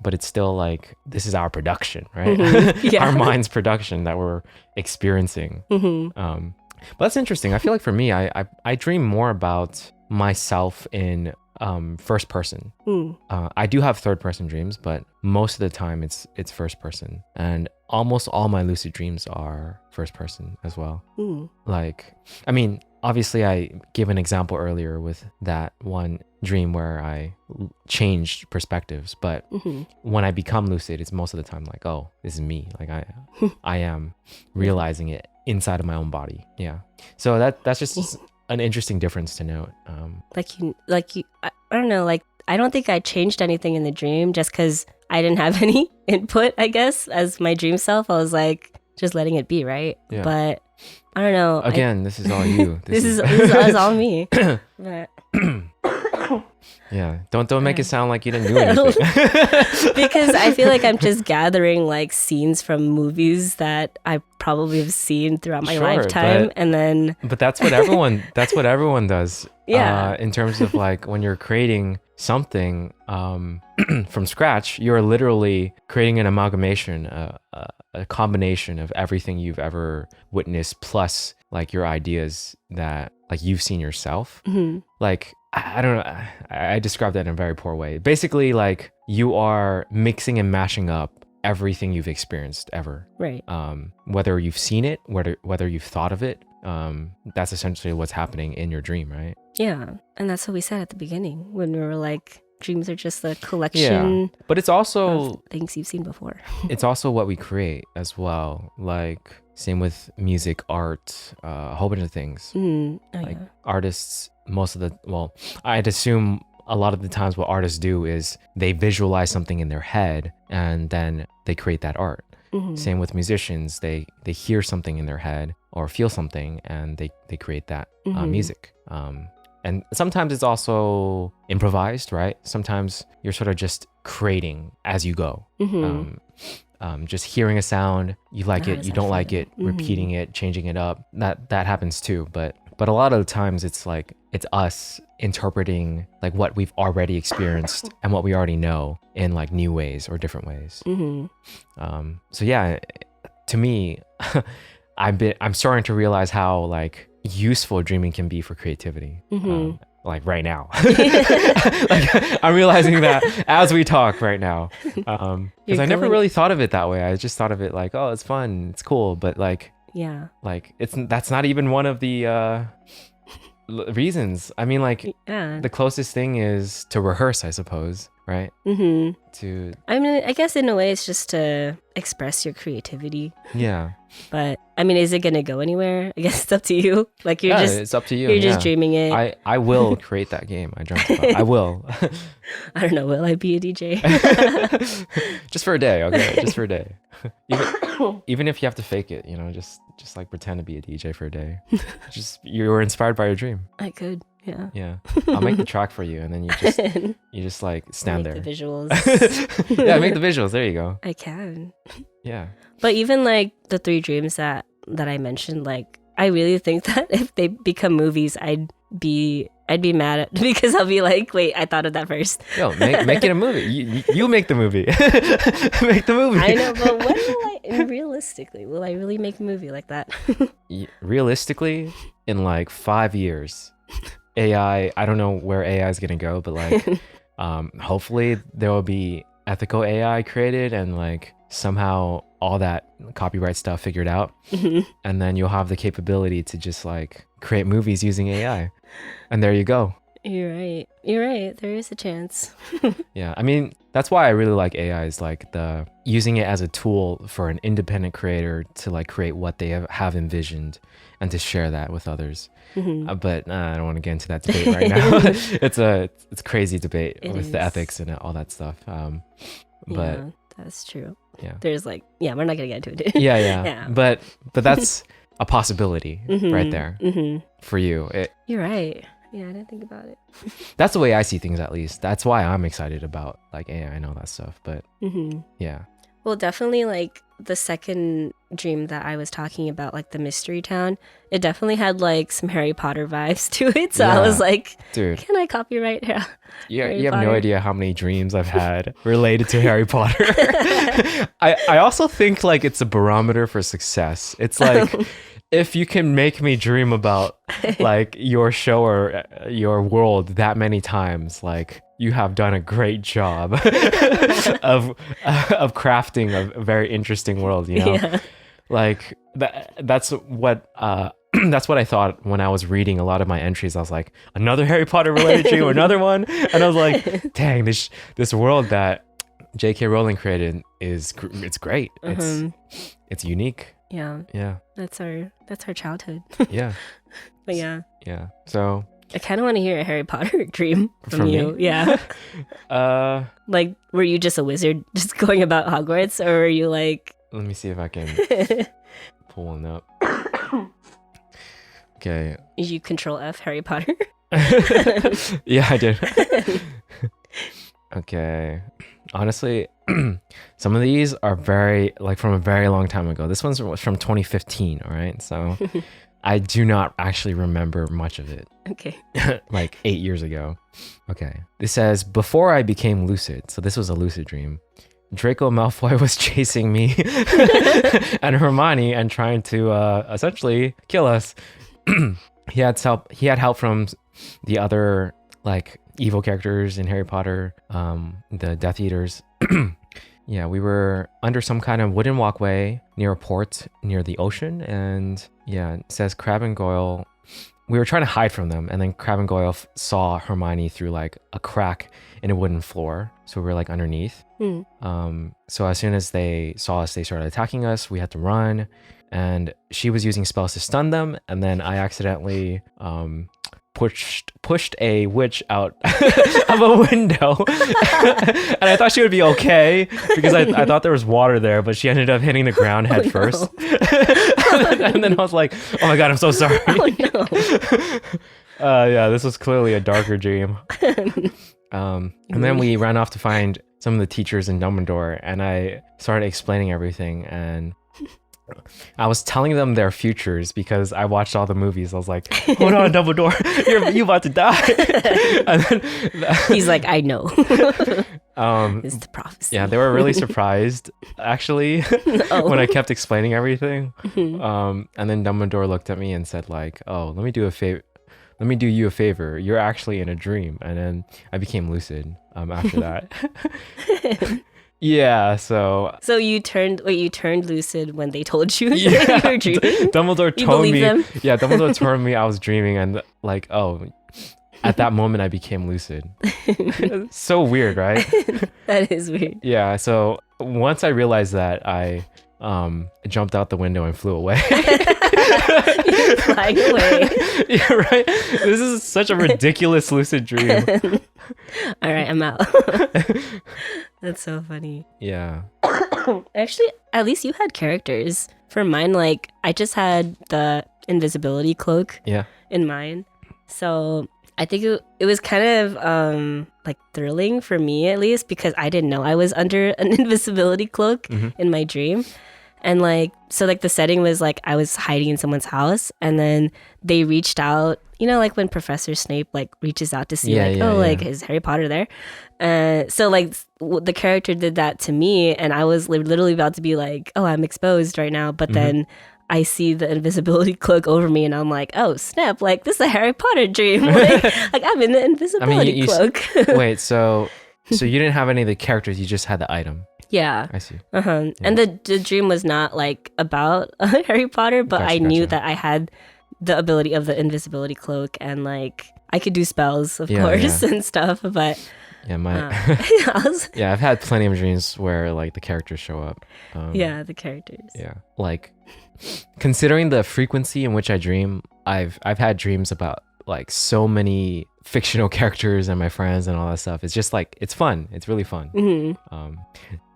S1: it's still like this is our production, right? Our mind's production that we're experiencing. But that's interesting. I feel like for me, I dream more about myself in first person. I do have third person dreams, but most of the time it's first person, and almost all my lucid dreams are first person as well. Like, I mean, obviously I gave an example earlier with that one dream where I changed perspectives, but when I become lucid, it's most of the time like, oh, this is me. Like I am realizing it inside of my own body. Yeah. So that's just an interesting difference to note.
S2: I don't know, like I don't think I changed anything in the dream just because I didn't have any input, I guess, as my dream self. I was like just letting it be, right?
S1: Yeah.
S2: But I don't know.
S1: Again, this is all you.
S2: This is all me. But
S1: yeah, don't make it sound like you didn't do anything.
S2: Because I feel like I'm just gathering like scenes from movies that I probably have seen throughout my lifetime, and then.
S1: But that's what everyone does.
S2: Yeah.
S1: In terms of like when you're creating something from scratch, you're literally creating an amalgamation, a combination of everything you've ever witnessed, plus like your ideas that like you've seen yourself. Like I don't know, I described that in a very poor way. Basically, like you are mixing and mashing up everything you've experienced ever.
S2: Right.
S1: Whether you've seen it, whether you've thought of it, that's essentially what's happening in your dream, right?
S2: Yeah, and that's what we said at the beginning when we were like, dreams are just a collection.
S1: But it's also
S2: of things you've seen before. It's
S1: also what we create as well. Like same with music, art, a whole bunch of things. Artists, I'd assume a lot of the times what artists do is they visualize something in their head and then they create that art. Same with musicians, they hear something in their head or feel something and they create that music. And sometimes it's also improvised, right? Sometimes you're sort of just creating as you go. Just hearing a sound, you like it, you don't like it, repeating it, changing it up. That happens too. But a lot of the times it's like it's us interpreting like what we've already experienced and what we already know in like new ways or different ways. So yeah, to me, I'm starting to realize how like useful dreaming can be for creativity. Like right now. Like I'm realizing that as we talk right now. Because I never really thought of it that way. I just thought of it like, oh, it's fun, it's cool, but like like that's not even one of the reasons. I mean, like the closest thing is to rehearse, I suppose, right? I mean, I guess in a way it's just to express your creativity. Yeah. But I mean, is it gonna go anywhere? I guess it's up to you. Like it's up to you. You're just dreaming it. I will create that game. I dreamt about. I will. I don't know. Will I be a DJ? Just for a day, okay? Just for a day. Even if you have to fake it, you know, just like pretend to be a DJ for a day. Just you were inspired by your dream. I could. Yeah. Yeah. I'll make the track for you, and then you just like stand there. The visuals. Yeah, make the visuals. There you go. I can. Yeah. But even like the 3 dreams that I mentioned, like I really think that if they become movies, I'd be mad at because I'll be like, wait, I thought of that first. Yo, make it a movie. You make the movie. Make the movie. I know, but when will I really make a movie like that? Realistically, in like 5 years, AI, I don't know where AI is gonna go, but like hopefully there will be ethical AI created and like somehow all that copyright stuff figured out, and then you'll have the capability to just like create movies using AI, and there you go. You're right. There is a chance. Yeah, I mean that's why I really like AI, is like the using it as a tool for an independent creator to like create what they have envisioned and to share that with others. But I don't want to get into that debate right now. It's a crazy debate with the ethics and all that stuff. But that's true. Yeah. There's like, we're not gonna get into it. Yeah. But that's a possibility right there for you. You're right. Yeah, I didn't think about it. That's the way I see things, at least. That's why I'm excited about like AI and all that stuff. But yeah. Well, definitely like the second dream that I was talking about, like the mystery town, it definitely had like some Harry Potter vibes to it. So I was like, dude, can I copyright? Yeah, you have no idea how many dreams I've had related to Harry Potter. I also think like it's a barometer for success. It's like if you can make me dream about like your show or your world that many times, like you have done a great job of crafting a very interesting world, you know? Yeah. Like that's what that's what I thought when I was reading a lot of my entries. I was like, another Harry Potter related dream, another one. And I was like, dang, this world that J.K. Rowling created it's great. It's unique.
S2: Yeah.
S1: Yeah.
S2: That's our childhood.
S1: Yeah.
S2: But yeah.
S1: Yeah. So
S2: I kind of want to hear a Harry Potter dream from
S1: me?
S2: you. Yeah. Like, were you just a wizard just going about Hogwarts, or were you like...
S1: Let me see if I can pull one up. Okay.
S2: Did you control F Harry Potter?
S1: Yeah, I did. Okay. Honestly, some of these are very, like, from a very long time ago. This one's from 2015, all right? So I do not actually remember much of it.
S2: Okay.
S1: Like 8 years ago. Okay. This says, before I became lucid, so this was a lucid dream, Draco Malfoy was chasing me and Hermione and trying to essentially kill us. He had help from the other, like, evil characters in Harry Potter, the Death Eaters. Yeah, we were under some kind of wooden walkway near a port near the ocean, and yeah, it says Crabbe and Goyle. We were trying to hide from them, and then Crabbe and Goyle saw Hermione through like a crack in a wooden floor, so we were like underneath. So as soon as they saw us, they started attacking us. We had to run, and she was using spells to stun them, and then I accidentally pushed a witch out of a window. And I thought she would be okay because I thought there was water there, but she ended up hitting the ground head first. And then I was like, oh my god, I'm so sorry. Yeah, this was clearly a darker dream. And then we ran off to find some of the teachers in Dumbledore, and I started explaining everything, and I was telling them their futures because I watched all the movies. I was like, hold on, Dumbledore, you about to die. And then,
S2: he's like, I know. It's the prophecy.
S1: Yeah, they were really surprised, actually, when I kept explaining everything. And then Dumbledore looked at me and said, like, oh, let me do you a favor. You're actually in a dream. And then I became lucid after that. Yeah, so you turned
S2: lucid when they told you that you were dreaming?
S1: Dumbledore told me. Yeah, Dumbledore told me I was dreaming, and like, oh, at that moment I became lucid. So weird, right?
S2: That is weird.
S1: Yeah, so once I realized that, I jumped out the window and flew away.
S2: You're flying away.
S1: Yeah, right. This is such a ridiculous lucid dream.
S2: All right, I'm out. That's so funny.
S1: Yeah.
S2: Actually, at least you had characters. For mine, like, I just had the invisibility cloak in mine. So I think it was kind of like thrilling for me, at least, because I didn't know I was under an invisibility cloak in my dream. And like, so like the setting was like I was hiding in someone's house, and then they reached out, you know, like when Professor Snape like reaches out to see like, is Harry Potter there? So like the character did that to me, and I was literally about to be like, oh, I'm exposed right now. But then I see the invisibility cloak over me, and I'm like, oh snap, like this is a Harry Potter dream. like I'm in the invisibility cloak.
S1: Wait, so you didn't have any of the characters, you just had the item.
S2: Yeah.
S1: I see.
S2: Yeah. And the dream was not like about Harry Potter, but I knew that I had the ability of the invisibility cloak, and like I could do spells, of course, and stuff. But
S1: yeah, I've had plenty of dreams where like the characters show up.
S2: The characters.
S1: Yeah, like considering the frequency in which I dream, I've had dreams about like so many fictional characters and my friends and all that stuff. It's just like, it's fun. It's really fun.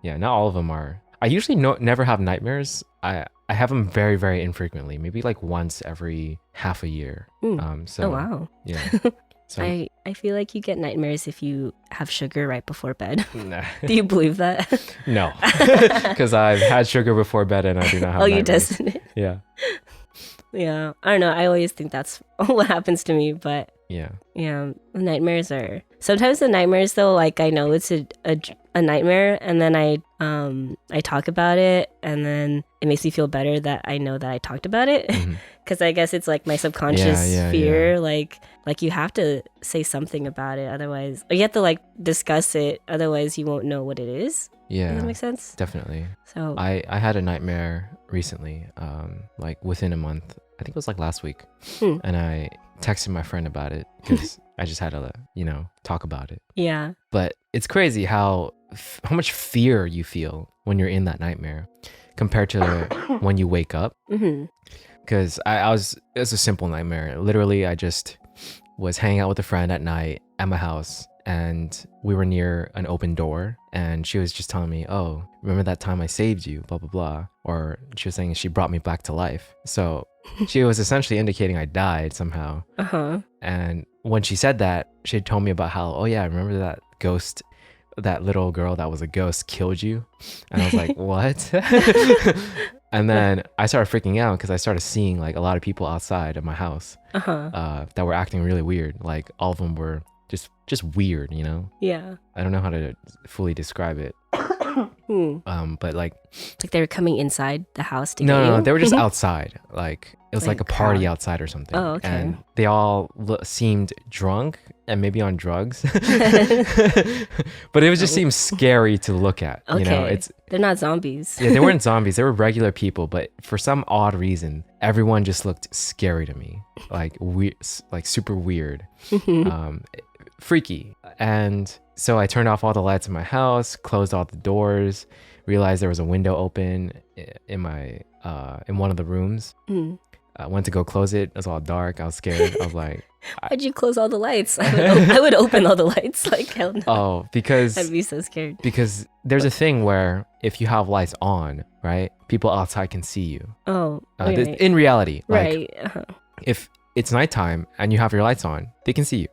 S1: Yeah, not all of them are. I usually never have nightmares. I have them very, very infrequently, maybe like once every half a year. So,
S2: oh wow.
S1: Yeah. So,
S2: I feel like you get nightmares if you have sugar right before bed.
S1: Nah.
S2: Do you believe that?
S1: No, because I've had sugar before bed and I do not have nightmares.
S2: You tested it?
S1: Yeah.
S2: Yeah, I don't know. I always think that's what happens to me, but
S1: yeah,
S2: nightmares are sometimes the nightmares though. Like I know it's a nightmare, and then I talk about it, and then it makes me feel better that I know that I talked about it, because I guess it's like my subconscious fear. Yeah. Like you have to say something about it, otherwise, or you have to like discuss it, otherwise you won't know what it is.
S1: Yeah.
S2: Does that make sense?
S1: Definitely.
S2: So
S1: I had a nightmare recently, like within a month. I think it was like last week. And I texted my friend about it because I just had to, talk about it.
S2: Yeah.
S1: But it's crazy how much fear you feel when you're in that nightmare compared to when you wake up. Because it was a simple nightmare. Literally, I just was hanging out with a friend at night at my house, and we were near an open door, and she was just telling me, oh, remember that time I saved you, blah, blah, blah. Or she was saying she brought me back to life. So she was essentially indicating I died somehow. And when she said that, she had told me about how, oh yeah, remember that ghost, that little girl that was a ghost killed you? And I was like, what? And then I started freaking out because I started seeing like a lot of people outside of my house that were acting really weird. Like all of them were just weird,
S2: Yeah.
S1: I don't know how to fully describe it. But like
S2: they were coming inside the house to
S1: no,
S2: get you?
S1: they were just outside. Like it was like a party
S2: crowd.
S1: outside or something.
S2: Oh, okay.
S1: And they all seemed drunk and maybe on drugs. But it just seemed scary to look at.
S2: Okay. They're not zombies.
S1: Yeah, they weren't zombies. They were regular people, but for some odd reason, everyone just looked scary to me. Like like super weird. Freaky. And so I turned off all the lights in my house, closed all the doors, realized there was a window open in my in one of the rooms. I went to go close it. It was all dark. I was scared. I was like,
S2: why'd you close all the lights? I would open all the lights. Like, hell no.
S1: Oh, because
S2: I'd be so scared.
S1: Because there's a thing where if you have lights on, right, people outside can see you.
S2: Oh, okay.
S1: In reality,
S2: right.
S1: If it's nighttime and you have your lights on, they can see you.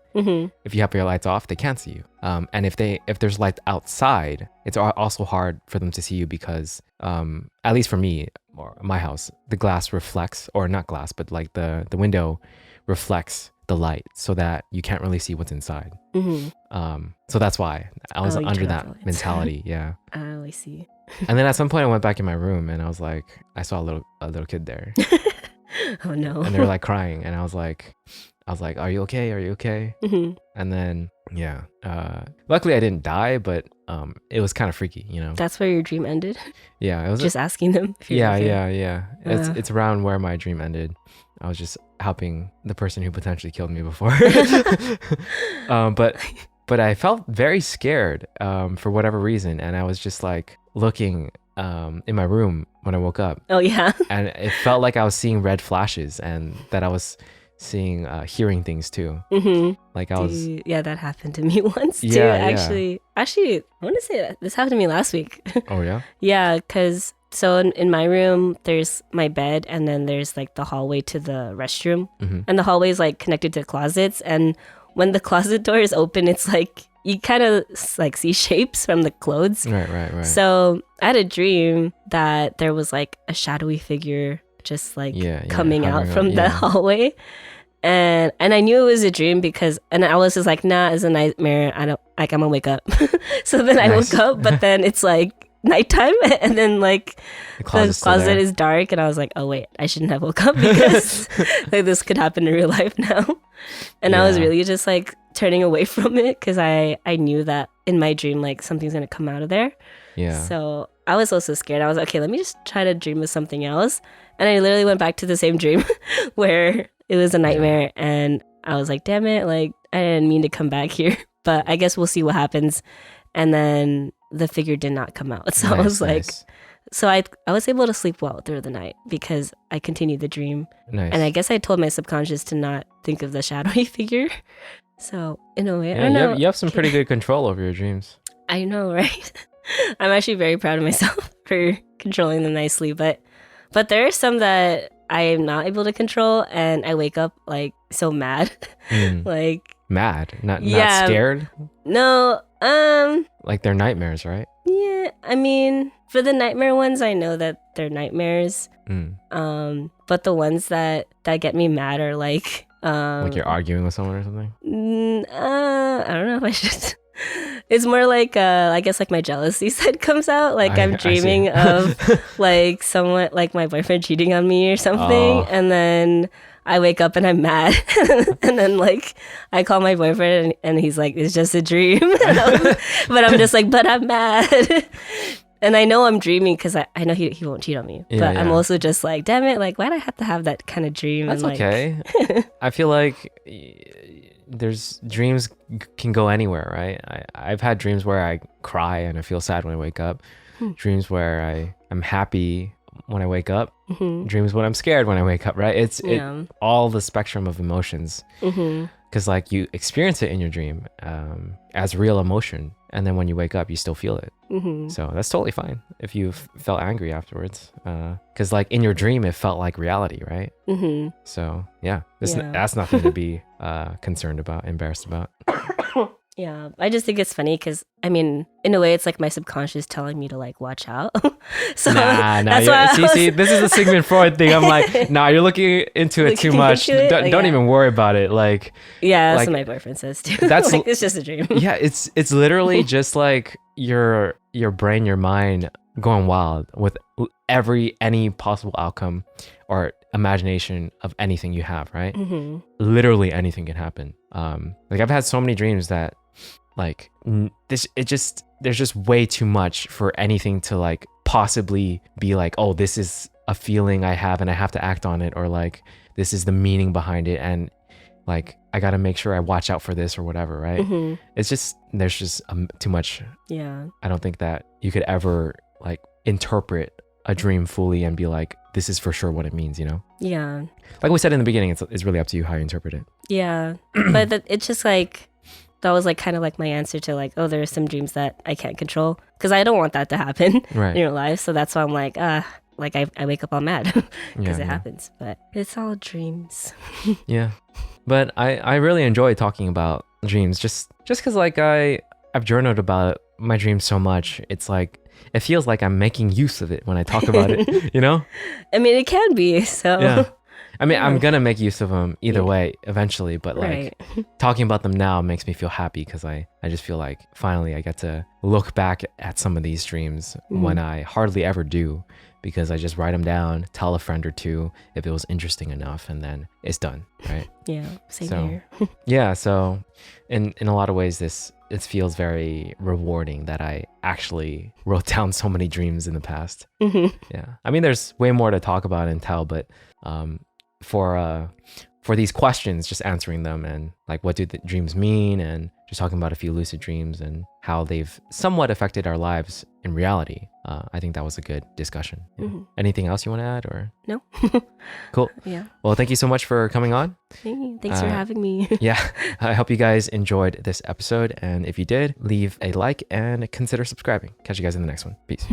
S1: If you have your lights off, they can't see you. And if there's lights outside, it's also hard for them to see you because, at least for me or my house, the glass reflects, or not glass, but like the window reflects the light so that you can't really see what's inside. So that's why I was under that mentality. Yeah.
S2: Oh, I see.
S1: And then at some point I went back in my room and I was like, I saw a little kid there.
S2: Oh no.
S1: And they were like crying, and I was like, are you okay? Are you okay? And then yeah, luckily I didn't die, but it was kind of freaky,
S2: That's where your dream ended?
S1: Yeah, it was
S2: just asking them if you're okay.
S1: Yeah. It's around where my dream ended. I was just helping the person who potentially killed me before. But I felt very scared for whatever reason, and I was just like looking in my room when I woke up.
S2: Oh yeah.
S1: And it felt like I was seeing red flashes, and that I was hearing things too. Like I was.
S2: Yeah, that happened to me once too. Actually, I want to say that this happened to me last week.
S1: Oh yeah.
S2: Yeah, because so in my room there's my bed, and then there's like the hallway to the restroom, and the hallway is like connected to closets, and when the closet door is open, it's like you kind of like see shapes from the clothes.
S1: Right.
S2: So I had a dream that there was like a shadowy figure just like coming out from the hallway. And I knew it was a dream because, and I was just like, nah, it's a nightmare. I'm gonna wake up. So then I woke up, but then it's like nighttime, and then like the closet is dark, and I was like, oh wait, I shouldn't have woke up because like this could happen in real life now. And I was really just like turning away from it because I knew that in my dream like something's gonna come out of there. Yeah. So I was also scared. I was like, okay, let me just try to dream of something else. And I literally went back to the same dream where it was a nightmare, and I was like, damn it, like I didn't mean to come back here, but I guess we'll see what happens. And then the figure did not come out. So I was like, so I was able to sleep well through the night because I continued the dream.
S1: Nice.
S2: And I guess I told my subconscious to not think of the shadowy figure. So in a way, I don't know.
S1: You have some pretty good control over your dreams.
S2: I know, right? I'm actually very proud of myself for controlling them nicely. But there are some that I am not able to control, and I wake up like so mad. Like
S1: mad? Not scared?
S2: No.
S1: Like they're nightmares, right?
S2: Yeah. I mean, for the nightmare ones, I know that they're nightmares. But the ones that get me mad are like you're arguing with someone or something? I don't know if I should It's more like I guess like my jealousy side comes out. Like I'm dreaming of like someone like my boyfriend cheating on me or something, and then I wake up and I'm mad, and then like I call my boyfriend and he's like, "It's just a dream," but I'm just like, "But I'm mad." And I know I'm dreaming because I know he won't cheat on me. But I'm also just like, damn it, like why'd I have to have that kind of dream?
S1: That's
S2: and, like,
S1: okay. I feel like there's dreams can go anywhere, right? I've had dreams where I cry and I feel sad when I wake up. Dreams where I'm happy when I wake up. Dreams when I'm scared when I wake up, right? It's all the spectrum of emotions. Because like you experience it in your dream as real emotion, and then when you wake up you still feel it. So that's totally fine if you felt angry afterwards, because like in your dream it felt like reality, right? So yeah, that's nothing to be concerned about, embarrassed about.
S2: Yeah, I just think it's funny because, I mean, in a way, it's like my subconscious telling me to like watch out. So that's why
S1: see, this is a Sigmund Freud thing. I'm like, nah, you're looking into it too much. Don't even worry about it. Like,
S2: yeah, that's
S1: like,
S2: what my boyfriend says too. That's like, it's just a dream.
S1: Yeah, it's literally just like your brain, your mind going wild with any possible outcome or imagination of anything you have, right? Literally anything can happen. Like I've had so many dreams that like there's just way too much for anything to like possibly be like, oh, this is a feeling I have and I have to act on it, or like this is the meaning behind it and like I gotta make sure I watch out for this or whatever, right? It's just there's just too much.
S2: Yeah,
S1: I don't think that you could ever like interpret a dream fully and be like, this is for sure what it means, you know?
S2: Yeah,
S1: like we said in the beginning, it's really up to you how you interpret it.
S2: Yeah, but it's just like that was like kind of like my answer to like, oh, there are some dreams that I can't control because I don't want that to happen in your life. So that's why I'm like, like I wake up all mad because it happens, but it's all dreams.
S1: Yeah, but I really enjoy talking about dreams just because like I've journaled about my dreams so much. It's like it feels like I'm making use of it when I talk about it, you know?
S2: I mean, it can be, so.
S1: Yeah. I mean, I'm gonna make use of them either way eventually, but like talking about them now makes me feel happy because I just feel like finally I get to look back at some of these dreams when I hardly ever do, because I just write them down, tell a friend or two if it was interesting enough, and then it's done, right?
S2: Yeah, same here.
S1: Yeah, so in a lot of ways it feels very rewarding that I actually wrote down so many dreams in the past. Yeah, I mean there's way more to talk about and tell, but for these questions, just answering them and like what do the dreams mean, and just talking about a few lucid dreams and how they've somewhat affected our lives in reality. I think that was a good discussion. Yeah. Anything else you want to add or?
S2: No.
S1: Cool.
S2: Yeah.
S1: Well, thank you so much for coming on.
S2: Thanks for having me.
S1: Yeah. I hope you guys enjoyed this episode. And if you did, leave a like and consider subscribing. Catch you guys in the next one. Peace.